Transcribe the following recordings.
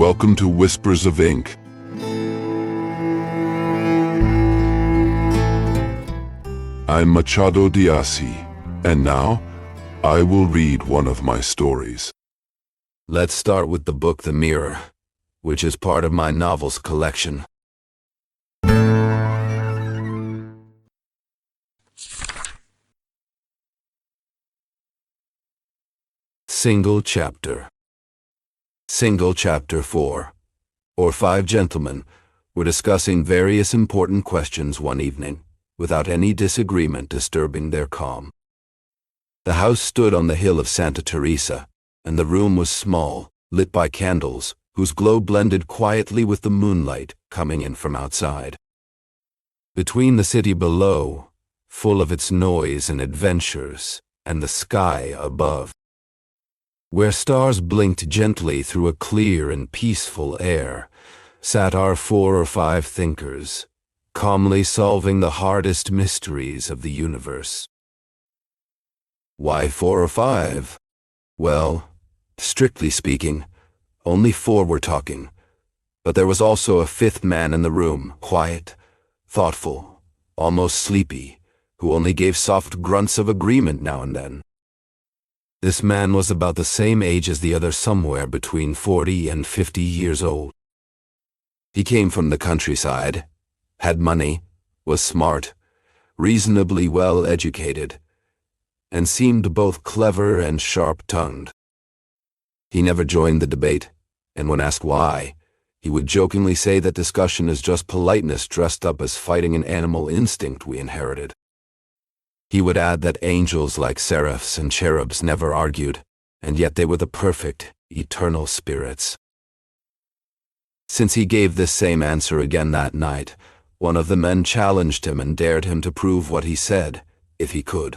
welcome to Whispers of Ink. I'm Machado de Assis, and now I will read one of my stories. Let's start with the book The Mirror, which is part of my novels collection. Single Chapter. Single Chapter 4, or 5 gentlemen were discussing various important questions one evening, without any disagreement disturbing their calm. The house stood on the hill of Santa Teresa, and the room was small, lit by candles, whose glow blended quietly with the moonlight coming in from outside. Between the city below, full of its noise and adventures, and the sky above, where stars blinked gently through a clear and peaceful air, sat our 4 or 5 thinkers, calmly solving the hardest mysteries of the universe. Why 4 or 5? Well, strictly speaking, only 4 were talking, but there was also a 5th man in the room, quiet, thoughtful, almost sleepy, who only gave soft grunts of agreement now and then. This man was about the same age as the other, somewhere between 40 and 50 years old. He came from the countryside, had money, was smart, reasonably well educated, and seemed both clever and sharp-tongued. He never joined the debate, and when asked why, he would jokingly say that discussion is just politeness dressed up as fighting an animal instinct we inherited. He would add that angels like seraphs and cherubs never argued, and yet they were the perfect, eternal spirits. Since he gave this same answer again that night, one of the men challenged him and dared him to prove what he said, if he could.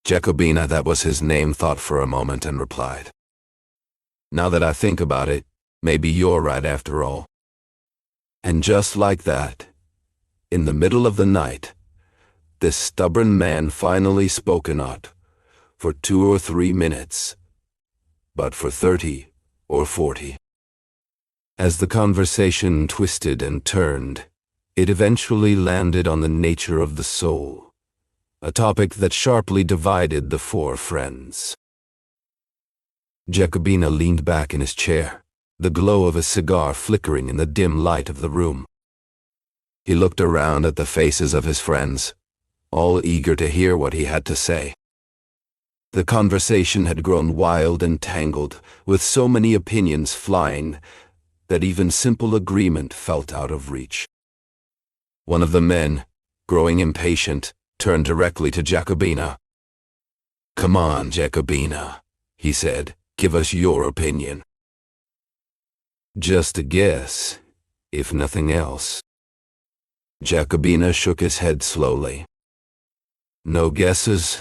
Jacobina, that was his name, thought for a moment and replied, "Now that I think about it, maybe you're right after all." And just like that, in the middle of the night, this stubborn man finally spoke not for 2 or 3 minutes, but for 30 or 40. As the conversation twisted and turned, it eventually landed on the nature of the soul, a topic that sharply divided the 4 friends. Jacobina leaned back in his chair, the glow of his cigar flickering in the dim light of the room. He looked around at the faces of his friends, all eager to hear what he had to say. The conversation had grown wild and tangled, with so many opinions flying that even simple agreement felt out of reach. One of the men, growing impatient, turned directly to Jacobina. "Come on, Jacobina," he said, "give us your opinion." "Just a guess, if nothing else." Jacobina shook his head slowly. "No guesses,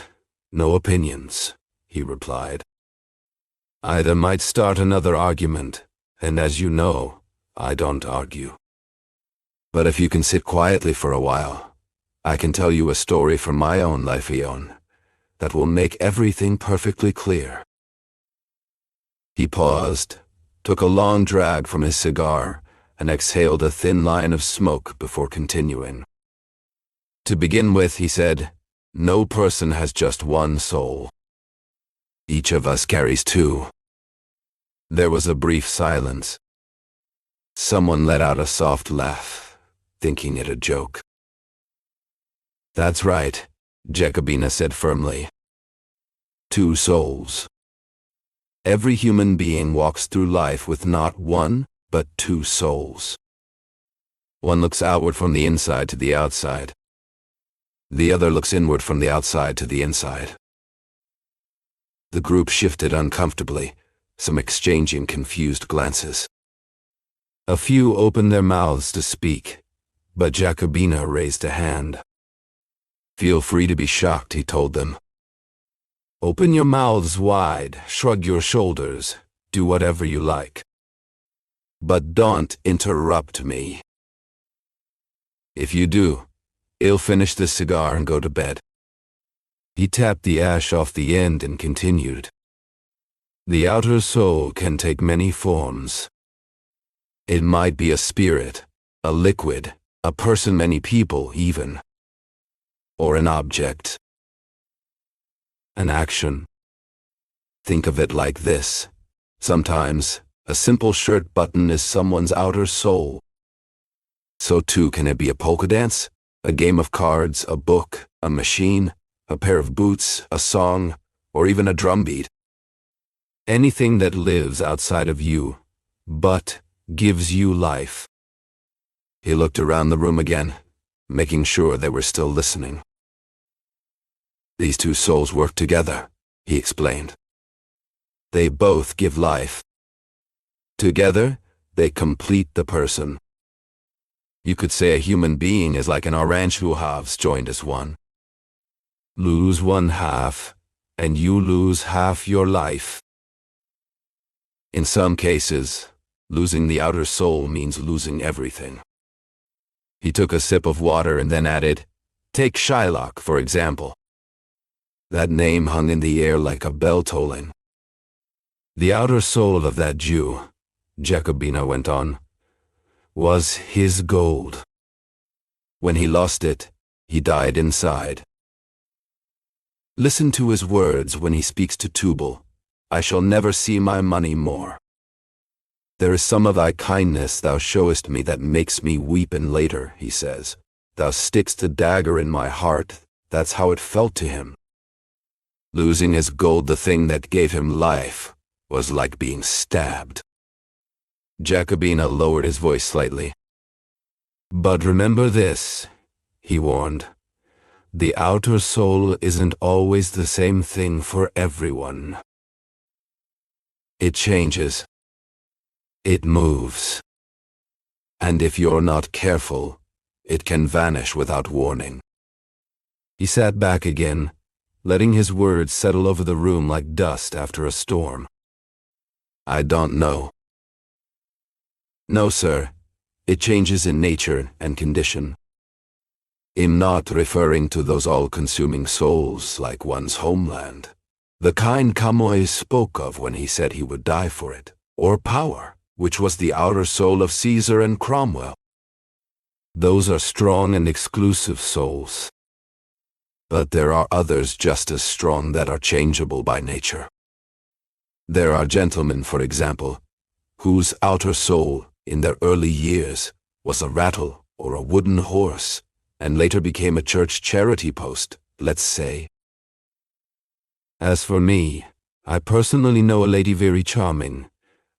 no opinions," he replied. "Either might start another argument, and as you know, I don't argue. But if you can sit quietly for a while, I can tell you a story from my own life, Eon, that will make everything perfectly clear." He paused, took a long drag from his cigar, and exhaled a thin line of smoke before continuing. "To begin with," he said, "no person has just one soul. Each of us carries 2. There was a brief silence. Someone let out a soft laugh, thinking it a joke. "That's right," Jacobina said firmly. 2 souls. Every human being walks through life with not 1, but 2 souls. One looks outward from the inside to the outside. The other looks inward from the outside to the inside. The group shifted uncomfortably, some exchanging confused glances. A few opened their mouths to speak, but Jacobina raised a hand. "Feel free to be shocked," he told them. "Open your mouths wide, shrug your shoulders, do whatever you like. But don't interrupt me. If you do, I'll finish this cigar and go to bed." He tapped the ash off the end and continued, "The outer soul can take many forms, It might be a spirit, a liquid, a person, many people even. Or an object. An action. Think of it like this. Sometimes, a simple shirt button is someone's outer soul. So too can it be a polka dance, a game of cards, a book, a machine, a pair of boots, a song, or even a drumbeat. Anything that lives outside of you, but gives you life. He looked around the room again, making sure they were still listening. These two souls work together, he explained. They both give life. Together, they complete the person. You could say a human being is like an orange who halves joined as one. Lose one half, and you lose half your life. In some cases, losing the outer soul means losing everything. He took a sip of water and then added, take Shylock, for example. That name hung in the air like a bell tolling. The outer soul of that Jew, Jacobina went on, was his gold. When he lost it, he died inside. Listen to his words when he speaks to Tubal, I shall never see my money more. There is some of thy kindness thou showest me that makes me weep, and later, he says, thou stickst a dagger in my heart. That's how it felt to him. Losing his gold, the thing that gave him life, was like being stabbed. Jacobina lowered his voice slightly. But remember this, he warned. The outer soul isn't always the same thing for everyone. It changes. It moves. And if you're not careful, it can vanish without warning. He sat back again, letting his words settle over the room like dust after a storm. I don't know. No, sir. It changes in nature and condition. I'm not referring to those all-consuming souls like one's homeland, the kind Camus spoke of when he said he would die for it, or power, which was the outer soul of Caesar and Cromwell. Those are strong and exclusive souls. But there are others just as strong that are changeable by nature. There are gentlemen, for example, whose outer soul, in their early years, was a rattle or a wooden horse, and later became a church charity post, let's say. As for me, I personally know a lady very charming,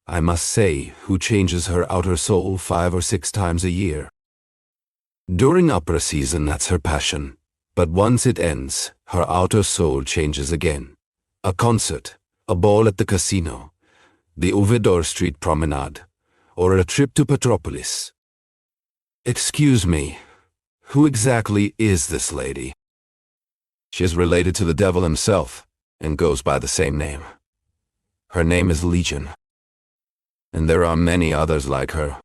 I must say, who changes her outer soul 5 or 6 times a year. During opera season, that's her passion, but once it ends, her outer soul changes again. A concert, a ball at the casino, the Ovidor Street promenade, or a trip to Petropolis. Excuse me, who exactly is this lady? She is related to the devil himself, and goes by the same name. Her name is Legion. And there are many others like her.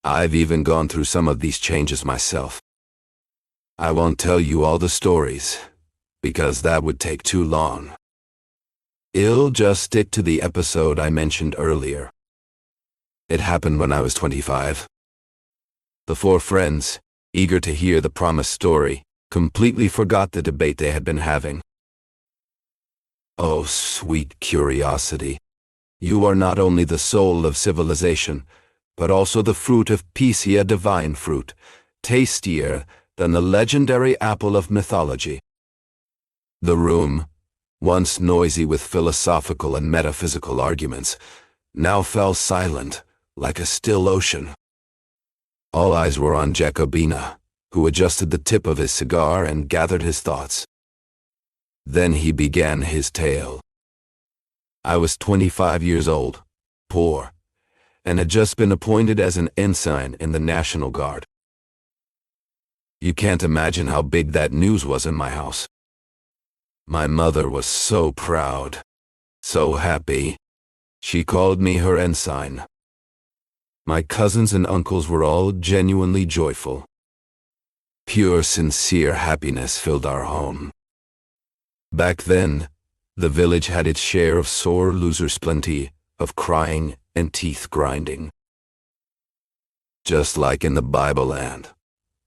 I've even gone through some of these changes myself. I won't tell you all the stories, because that would take too long. I'll just stick to the episode I mentioned earlier. It happened when I was 25. The 4 friends, eager to hear the promised story, completely forgot the debate they had been having. Oh, sweet curiosity. You are not only the soul of civilization, but also the fruit of Peace, a divine fruit, tastier than the legendary apple of mythology. The room, once noisy with philosophical and metaphysical arguments, now fell silent, like a still ocean. All eyes were on Jacobina, who adjusted the tip of his cigar and gathered his thoughts. Then he began his tale. I was 25 years old, poor, and had just been appointed as an ensign in the National Guard. You can't imagine how big that news was in my house. My mother was so proud, so happy. She called me her ensign. My cousins and uncles were all genuinely joyful. Pure, sincere happiness filled our home. Back then, the village had its share of sore losers, plenty of crying and teeth grinding. Just like in the Bible land.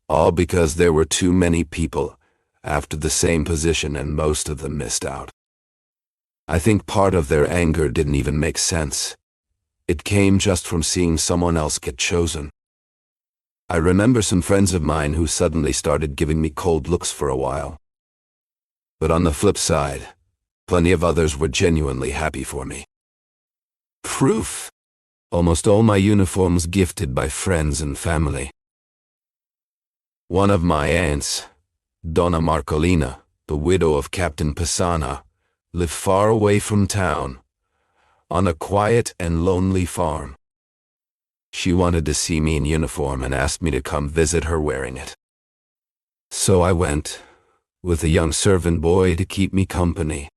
All because there were too many people after the same position and most of them missed out. I think part of their anger didn't even make sense. It came just from seeing someone else get chosen. I remember some friends of mine who suddenly started giving me cold looks for a while. But on the flip side, plenty of others were genuinely happy for me. Proof. Almost all my uniforms gifted by friends and family. One of my aunts, Donna Marcolina, the widow of Captain Pisana, lived far away from town, on a quiet and lonely farm. She wanted to see me in uniform and asked me to come visit her wearing it. So I went, with a young servant boy to keep me company.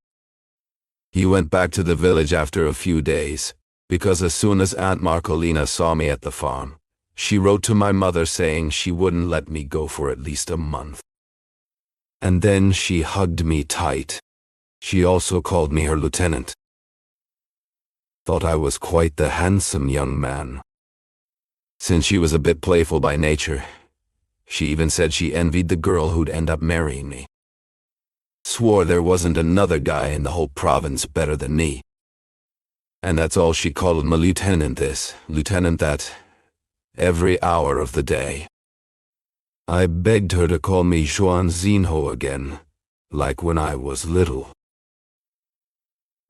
He went back to the village after a few days, because as soon as Aunt Marcolina saw me at the farm, she wrote to my mother saying she wouldn't let me go for at least a month. And then she hugged me tight. She also called me her lieutenant. Thought I was quite the handsome young man. Since she was a bit playful by nature, she even said she envied the girl who'd end up marrying me. Swore there wasn't another guy in the whole province better than me. And that's all she called my lieutenant this, lieutenant that, every hour of the day. I begged her to call me Joãozinho again, like when I was little.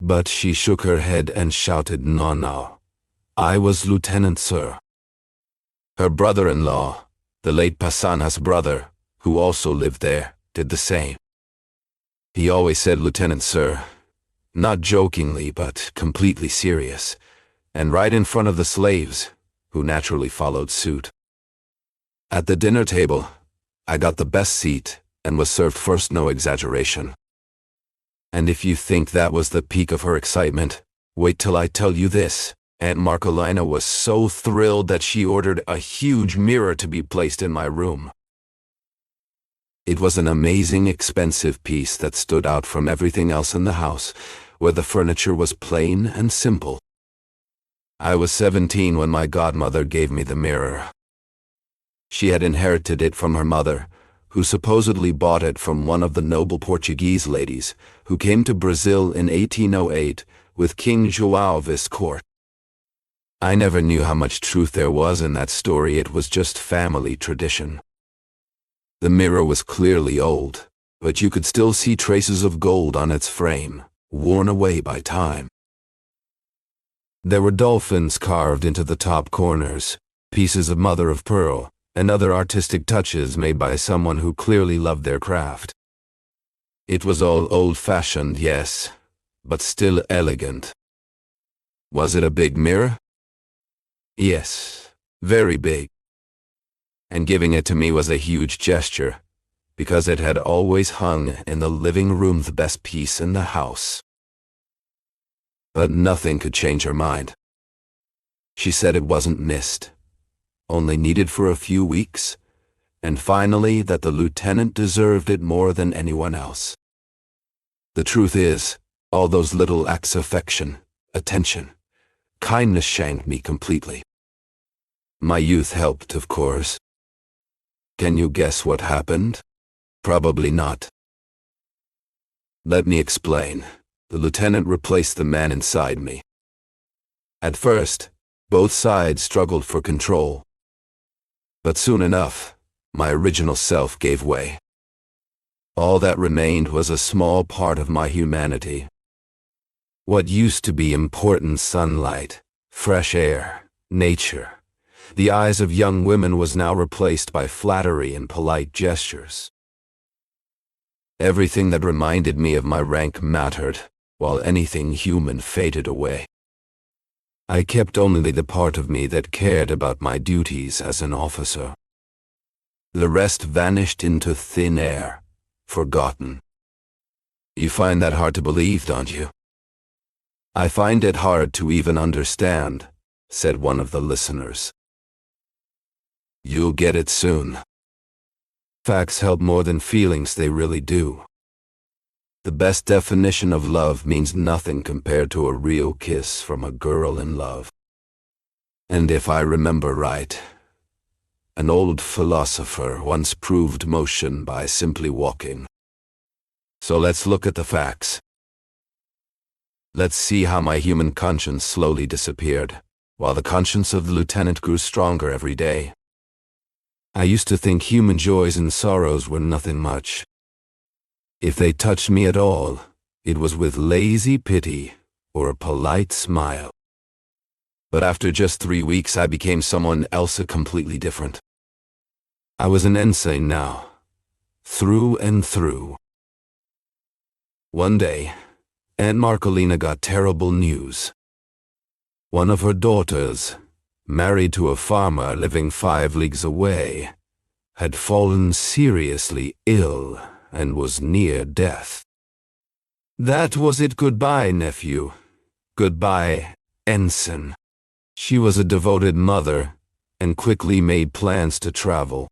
But she shook her head and shouted, "No, I was lieutenant, sir." Her brother-in-law, the late Pasana's brother, who also lived there, did the same. He always said lieutenant, sir, not jokingly but completely serious, and right in front of the slaves, who naturally followed suit. At the dinner table, I got the best seat and was served first, no exaggeration. And if you think that was the peak of her excitement, wait till I tell you this. Aunt Marcolina was so thrilled that she ordered a huge mirror to be placed in my room. It was an amazing, expensive piece that stood out from everything else in the house, where the furniture was plain and simple. I was 17 when my godmother gave me the mirror. She had inherited it from her mother, who supposedly bought it from one of the noble Portuguese ladies who came to Brazil in 1808 with King João's court. I never knew how much truth there was in that story. It was just family tradition. The mirror was clearly old, but you could still see traces of gold on its frame, worn away by time. There were dolphins carved into the top corners, pieces of mother of pearl, and other artistic touches made by someone who clearly loved their craft. It was all old-fashioned, yes, but still elegant. Was it a big mirror? Yes, very big. And giving it to me was a huge gesture, because it had always hung in the living room, the best piece in the house. But nothing could change her mind. She said it wasn't missed, only needed for a few weeks, and finally that the lieutenant deserved it more than anyone else. The truth is, all those little acts of affection, attention, kindness shamed me completely. My youth helped, of course. Can you guess what happened? Probably not. Let me explain. The lieutenant replaced the man inside me. At first, both sides struggled for control. But soon enough, my original self gave way. All that remained was a small part of my humanity. What used to be important, sunlight, fresh air, nature, the eyes of young women, was now replaced by flattery and polite gestures. Everything that reminded me of my rank mattered, while anything human faded away. I kept only the part of me that cared about my duties as an officer. The rest vanished into thin air, forgotten. You find that hard to believe, don't you? I find it hard to even understand, said one of the listeners. You'll get it soon. Facts help more than feelings, they really do. The best definition of love means nothing compared to a real kiss from a girl in love. And if I remember right, an old philosopher once proved motion by simply walking. So let's look at the facts. Let's see how my human conscience slowly disappeared, while the conscience of the lieutenant grew stronger every day. I used to think human joys and sorrows were nothing much. If they touched me at all, it was with lazy pity or a polite smile. But after just 3 weeks, I became someone else completely different. I was an insane now, through and through. One day, Aunt Marcolina got terrible news. One of her daughters, married to a farmer living 5 leagues away, had fallen seriously ill and was near death. That was it. Goodbye, nephew. Goodbye, ensign. She was a devoted mother and quickly made plans to travel.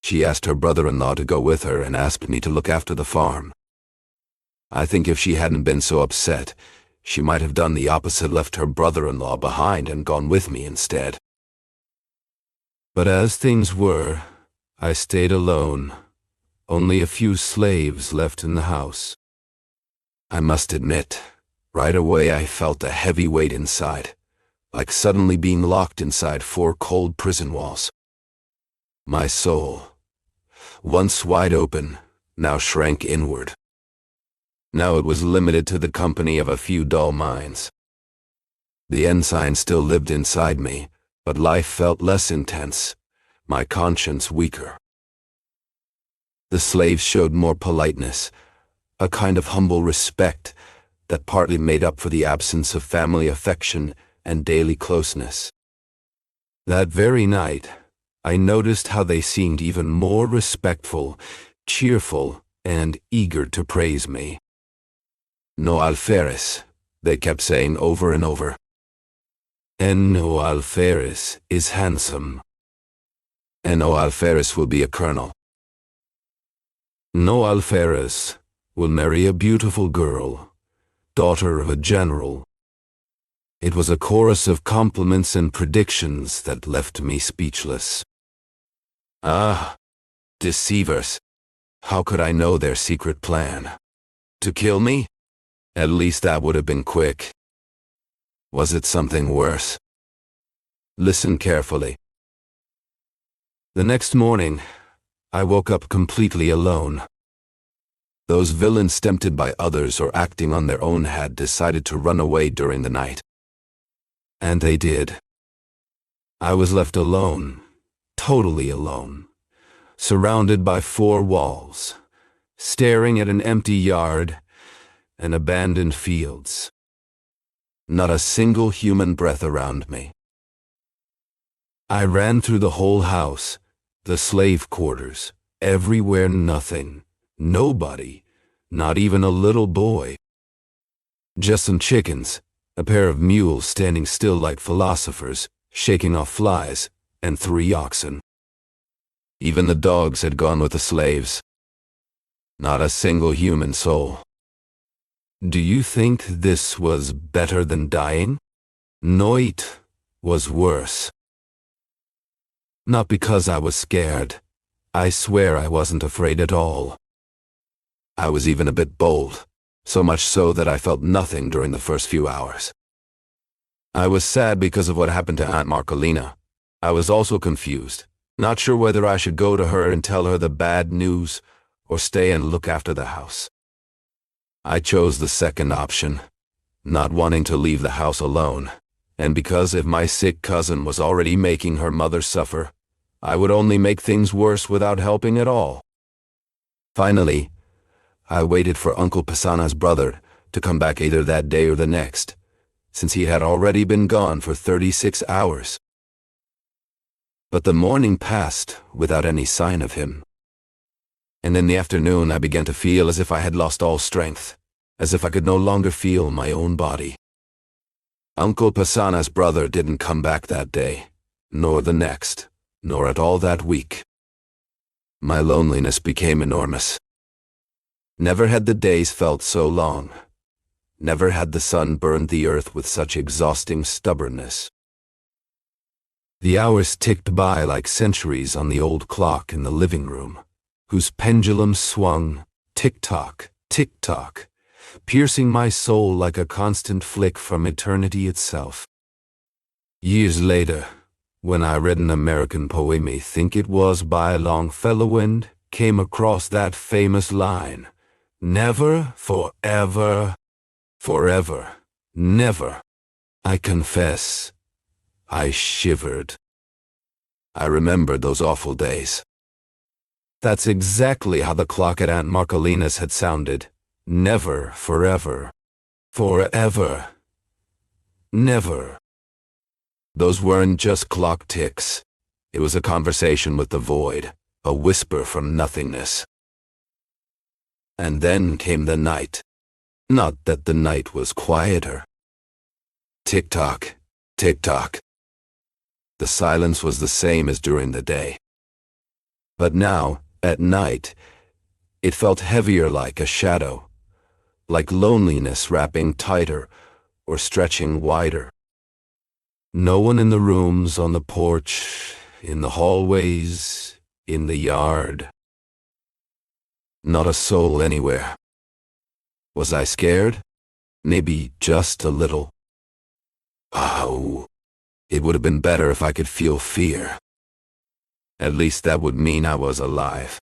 She asked her brother-in-law to go with her and asked me to look after the farm. I think if she hadn't been so upset, she might have done the opposite, left her brother-in-law behind and gone with me instead. But as things were, I stayed alone, only a few slaves left in the house. I must admit, right away I felt a heavy weight inside, like suddenly being locked inside 4 cold prison walls. My soul, once wide open, now shrank inward. Now it was limited to the company of a few dull minds. The ensign still lived inside me, but life felt less intense, my conscience weaker. The slaves showed more politeness, a kind of humble respect that partly made up for the absence of family affection and daily closeness. That very night, I noticed how they seemed even more respectful, cheerful, and eager to praise me. No alferez, they kept saying over and over. And no alferez is handsome. And no alferez will be a colonel. No alferez will marry a beautiful girl, daughter of a general. It was a chorus of compliments and predictions that left me speechless. Ah, deceivers! How could I know their secret plan? To kill me? At least that would have been quick. Was it something worse? Listen carefully. The next morning, I woke up completely alone. Those villains, tempted by others or acting on their own, had decided to run away during the night. And they did. I was left alone, totally alone, surrounded by 4 walls, staring at an empty yard and abandoned fields. Not a single human breath around me. I ran through the whole house, the slave quarters, everywhere nothing, nobody, not even a little boy. Just some chickens, a pair of mules standing still like philosophers, shaking off flies, and 3 oxen. Even the dogs had gone with the slaves. Not a single human soul. Do you think this was better than dying? No, it was worse. Not because I was scared. I swear I wasn't afraid at all. I was even a bit bold, so much so that I felt nothing during the first few hours. I was sad because of what happened to Aunt Marcolina. I was also confused, not sure whether I should go to her and tell her the bad news or stay and look after the house. I chose the second option, not wanting to leave the house alone, and because if my sick cousin was already making her mother suffer, I would only make things worse without helping at all. Finally, I waited for Uncle Pisana's brother to come back either that day or the next, since he had already been gone for 36 hours. But the morning passed without any sign of him. And in the afternoon I began to feel as if I had lost all strength, as if I could no longer feel my own body. Uncle Pisana's brother didn't come back that day, nor the next, nor at all that week. My loneliness became enormous. Never had the days felt so long. Never had the sun burned the earth with such exhausting stubbornness. The hours ticked by like centuries on the old clock in the living room, whose pendulum swung, tick-tock, tick-tock, piercing my soul like a constant flick from eternity itself. Years later, when I read an American poem, I think it was by Longfellow, and came across that famous line, "Never, forever, forever, never," I confess, I shivered. I remembered those awful days. That's exactly how the clock at Aunt Marcolina's had sounded. Never, forever, forever, never. Those weren't just clock ticks. It was a conversation with the void, a whisper from nothingness. And then came the night. Not that the night was quieter. Tick-tock, tick-tock. The silence was the same as during the day. But now, at night, it felt heavier, like a shadow, like loneliness wrapping tighter or stretching wider. No one in the rooms, on the porch, in the hallways, in the yard. Not a soul anywhere. Was I scared? Maybe just a little. Oh, it would have been better if I could feel fear. At least that would mean I was alive.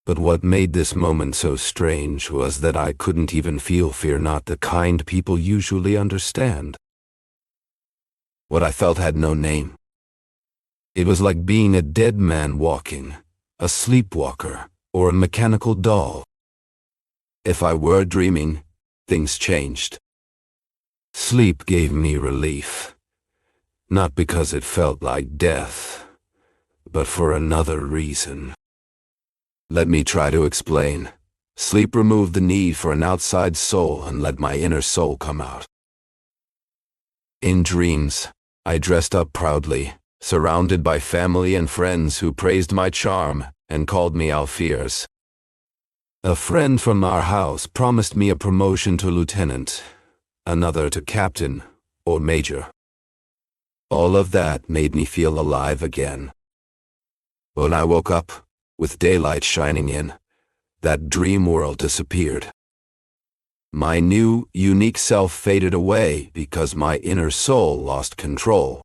But what made this moment so strange was that I couldn't even feel fear, not the kind people usually understand. What I felt had no name. It was like being a dead man walking, a sleepwalker, or a mechanical doll. If I were dreaming, things changed. Sleep gave me relief, not because it felt like death, but for another reason. Let me try to explain. Sleep removed the need for an outside soul and let my inner soul come out. In dreams, I dressed up proudly, surrounded by family and friends who praised my charm and called me Alfiers. A friend from our house promised me a promotion to lieutenant, another to captain or major. All of that made me feel alive again. When I woke up, with daylight shining in, that dream world disappeared. My new, unique self faded away because my inner soul lost control.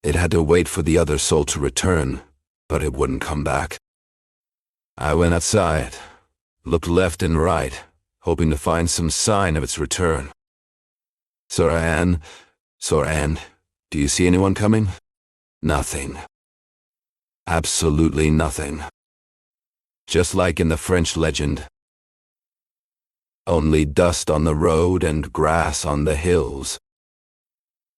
It had to wait for the other soul to return, but it wouldn't come back. I went outside, looked left and right, hoping to find some sign of its return. Sir Anne, do you see anyone coming? Nothing. Absolutely nothing. Just like in the French legend. Only dust on the road and grass on the hills.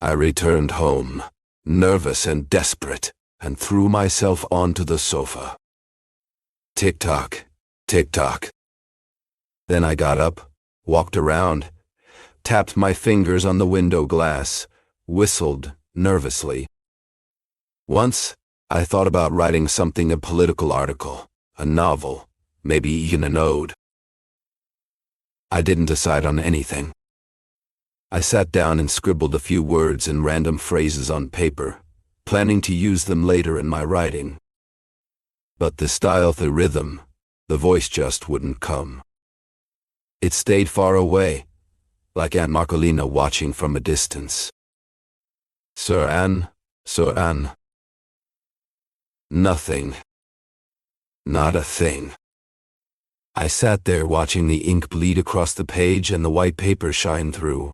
I returned home, nervous and desperate, and threw myself onto the sofa. Tick-tock, tick-tock. Then I got up, walked around, tapped my fingers on the window glass, whistled nervously. Once, I thought about writing something, a political article, a novel, maybe even an ode. I didn't decide on anything. I sat down and scribbled a few words and random phrases on paper, planning to use them later in my writing. But the style, the rhythm, the voice just wouldn't come. It stayed far away, like Aunt Marcolina watching from a distance. Sir Anne. Nothing. Not a thing. I sat there watching the ink bleed across the page and the white paper shine through.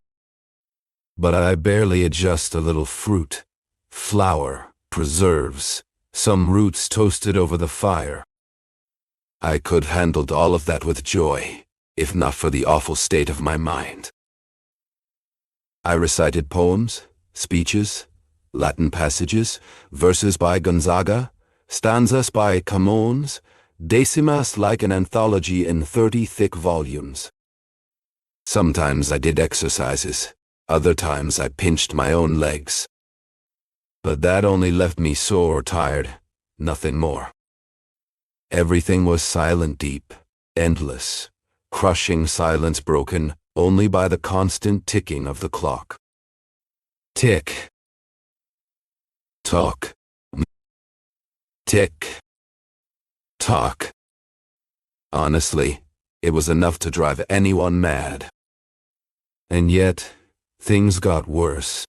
But I barely adjust a little fruit, flour, preserves, some roots toasted over the fire. I could have handled all of that with joy, if not for the awful state of my mind. I recited poems, speeches, Latin passages, verses by Gonzaga, stanzas by Camões, decimas like an anthology in 30 thick volumes. Sometimes I did exercises, other times I pinched my own legs. But that only left me sore or tired, nothing more. Everything was silent, deep, endless, crushing silence broken only by the constant ticking of the clock. Tick. Talk. Tick. Talk. Honestly, it was enough to drive anyone mad. And yet, things got worse.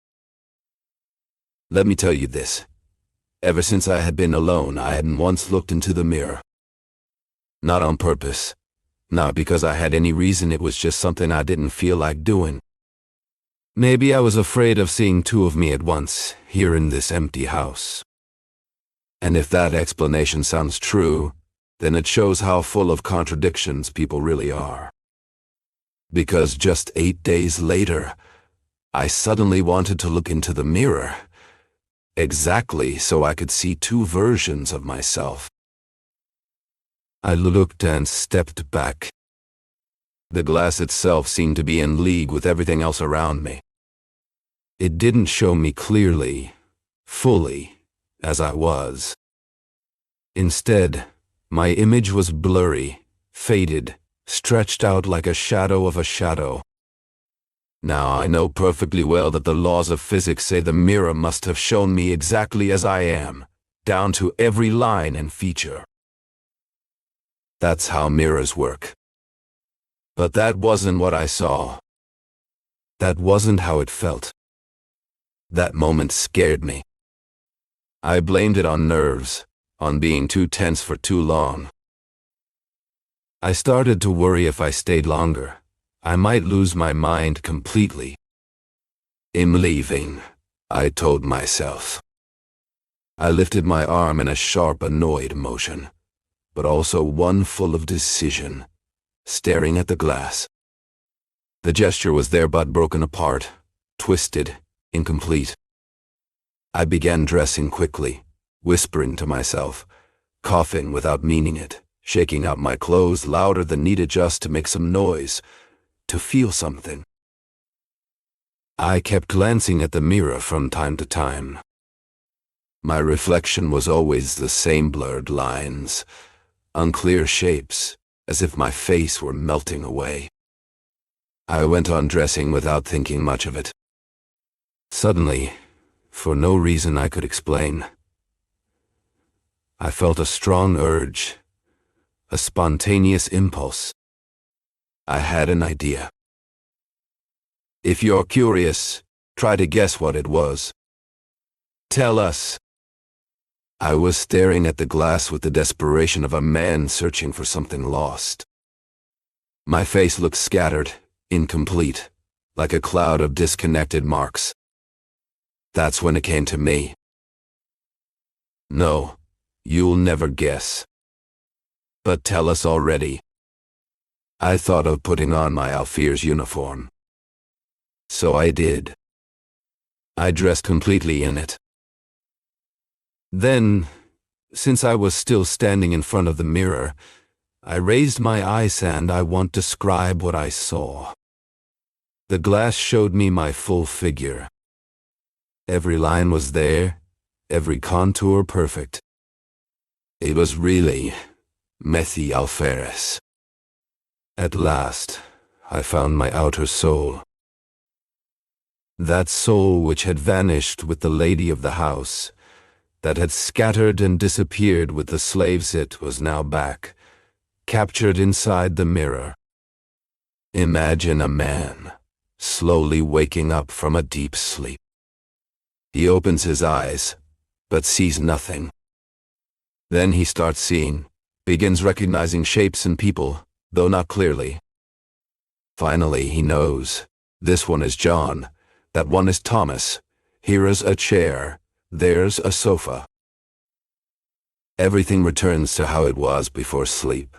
Let me tell you this. Ever since I had been alone, I hadn't once looked into the mirror. Not on purpose. Not because I had any reason, it was just something I didn't feel like doing. Maybe I was afraid of seeing two of me at once, here in this empty house. And if that explanation sounds true, then it shows how full of contradictions people really are. Because just 8 days later, I suddenly wanted to look into the mirror, exactly so I could see two versions of myself. I looked and stepped back. The glass itself seemed to be in league with everything else around me. It didn't show me clearly, fully, as I was. Instead, my image was blurry, faded, stretched out like a shadow of a shadow. Now I know perfectly well that the laws of physics say the mirror must have shown me exactly as I am, down to every line and feature. That's how mirrors work. But that wasn't what I saw. That wasn't how it felt. That moment scared me. I blamed it on nerves, on being too tense for too long. I started to worry if I stayed longer, I might lose my mind completely. I'm leaving, I told myself. I lifted my arm in a sharp, annoyed motion, but also one full of decision, staring at the glass. The gesture was there but broken apart, twisted, incomplete. I began dressing quickly, whispering to myself, coughing without meaning it, shaking out my clothes louder than needed just to make some noise, to feel something. I kept glancing at the mirror from time to time. My reflection was always the same blurred lines, unclear shapes, as if my face were melting away. I went on dressing without thinking much of it. Suddenly, for no reason I could explain, I felt a strong urge, a spontaneous impulse. I had an idea. If you're curious, try to guess what it was. Tell us. I was staring at the glass with the desperation of a man searching for something lost. My face looked scattered, incomplete, like a cloud of disconnected marks. That's when it came to me. No, you'll never guess. But tell us already. I thought of putting on my Alfeer's uniform. So I did. I dressed completely in it. Then, since I was still standing in front of the mirror, I raised my eyes and I want to describe what I saw. The glass showed me my full figure. Every line was there, every contour perfect. It was really Methy Alferes. At last, I found my outer soul. That soul which had vanished with the lady of the house, that had scattered and disappeared with the slaves, it was now back, captured inside the mirror. Imagine a man, slowly waking up from a deep sleep. He opens his eyes, but sees nothing. Then he starts seeing, begins recognizing shapes and people, though not clearly. Finally he knows, this one is John, that one is Thomas, here is a chair, there's a sofa. Everything returns to how it was before sleep.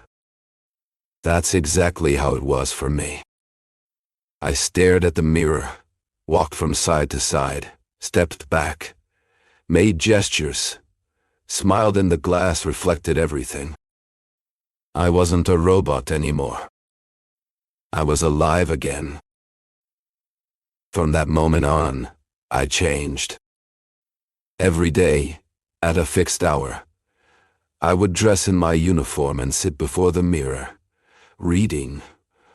That's exactly how it was for me. I stared at the mirror, walked from side to side, stepped back, made gestures, smiled in the glass, reflected everything. I wasn't a robot anymore. I was alive again. From that moment on, I changed. Every day, at a fixed hour, I would dress in my uniform and sit before the mirror, reading,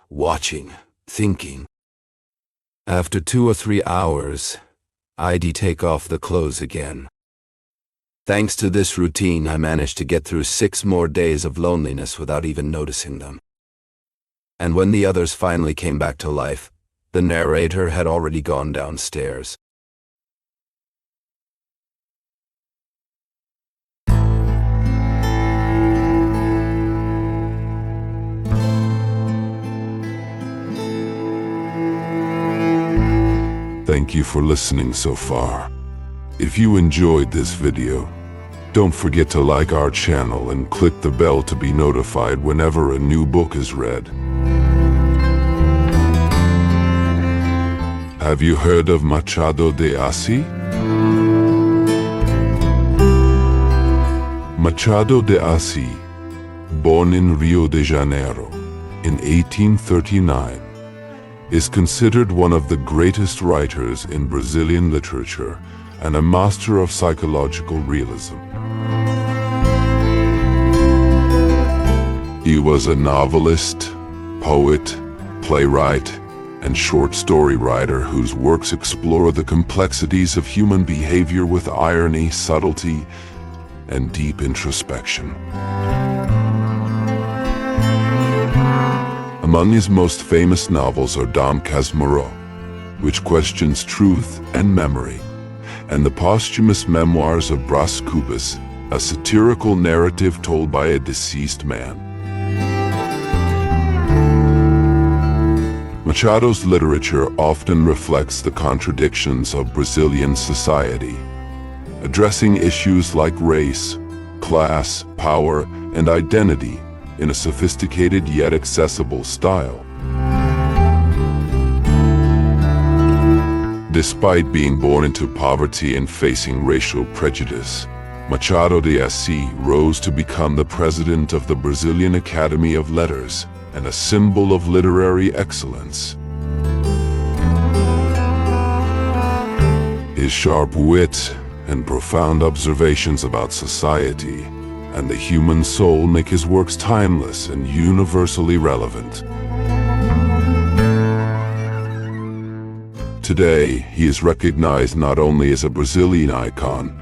watching, thinking. After 2 or 3 hours, I'd take off the clothes again. Thanks to this routine, I managed to get through 6 more days of loneliness without even noticing them. And when the others finally came back to life, the narrator had already gone downstairs. Thank you for listening so far. If you enjoyed this video, don't forget to like our channel and click the bell to be notified whenever a new book is read. Have you heard of Machado de Assis? Machado de Assis, born in Rio de Janeiro in 1839, is considered one of the greatest writers in Brazilian literature and a master of psychological realism. He was a novelist, poet, playwright, and short story writer whose works explore the complexities of human behavior with irony, subtlety, and deep introspection. Among his most famous novels are Dom Casmurro, which questions truth and memory, and the posthumous memoirs of Brás Cubas, a satirical narrative told by a deceased man. Machado's literature often reflects the contradictions of Brazilian society, addressing issues like race, class, power, and identity in a sophisticated yet accessible style. Despite being born into poverty and facing racial prejudice, Machado de Assis rose to become the president of the Brazilian Academy of Letters and a symbol of literary excellence. His sharp wit and profound observations about society and the human soul make his works timeless and universally relevant. Today, he is recognized not only as a Brazilian icon,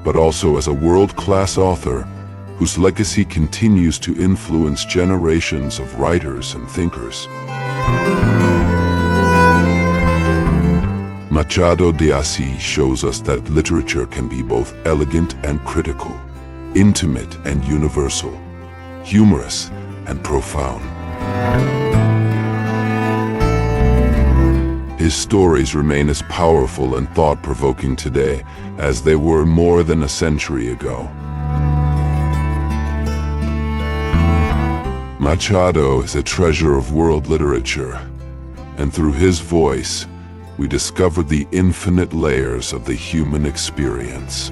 but also as a world-class author whose legacy continues to influence generations of writers and thinkers. Machado de Assis shows us that literature can be both elegant and critical, intimate and universal, humorous and profound. His stories remain as powerful and thought-provoking today as they were more than a century ago. Machado is a treasure of world literature, and through his voice, we discover the infinite layers of the human experience.